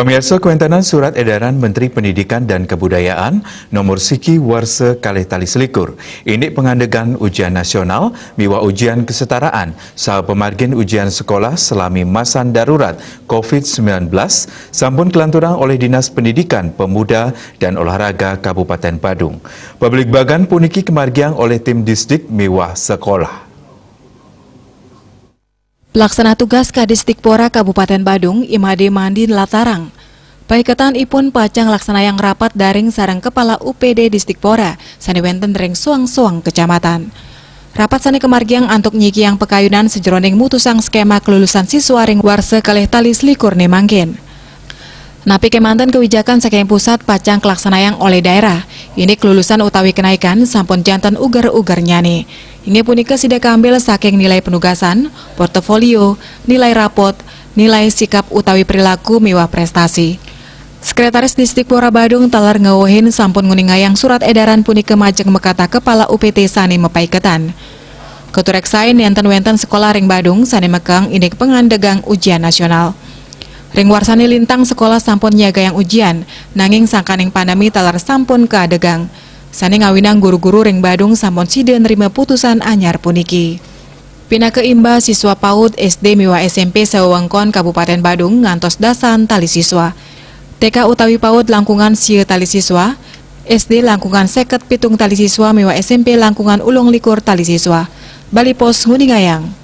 Pemirsa, kuentanan surat edaran Menteri Pendidikan dan Kebudayaan nomor Siki Warsa Kalih Tali Selikur. Ini pengandegan ujian nasional, miwa ujian kesetaraan, saha pemargin ujian sekolah selami masan darurat COVID-19, sampun kelanturang oleh Dinas Pendidikan, Pemuda dan Olahraga Kabupaten Badung. Publik bagan puniki kemargiang oleh tim Disdik miwah sekolah. Pelaksana tugas Kadisdikpora Kabupaten Badung, Imade Mandi Latarang. Paiketan ipun pacang laksana yang rapat daring sarang Kepala UPD Disdikpora, sani wenten ring suang-suang kecamatan. Rapat sani kemargiang antuk nyiki yang pekayunan sejeroning mutusang skema kelulusan siswa ring Warsa Kalih Tali Selikur ne mangkin. Napi kemanten kebijakan saking pusat pacang kelaksanaan oleh daerah. Ini kelulusan utawi kenaikan sampun jantan ugar-ugar nyani. Ini punika sidak ambil saking nilai penugasan, portofolio, nilai rapot, nilai sikap utawi perilaku miwah prestasi. Sekretaris Disdikpora Badung talar ngawohin sampun nguningayang surat edaran punika majeng mekata Kepala UPT sani mepaiketan. Keturek sain enten-wenten sekolah ring Badung sani mekang ini pengandegang ujian nasional. Ring warsani lintang sekolah sampun nyaga yang ujian, nanging sangkaning pandemi talar sampun keadegang. Sani ngawinang guru-guru ring Badung sampun sida nerima putusan anyar puniki. Pina keimba siswa PAUD SD miwa SMP sewengkon Kabupaten Badung ngantos dasan tali siswa. TK utawi PAUD langkungan sieu tali siswa, SD langkungan 57 tali siswa miwa SMP langkungan 25 tali siswa. Bali Pos Nguningayang.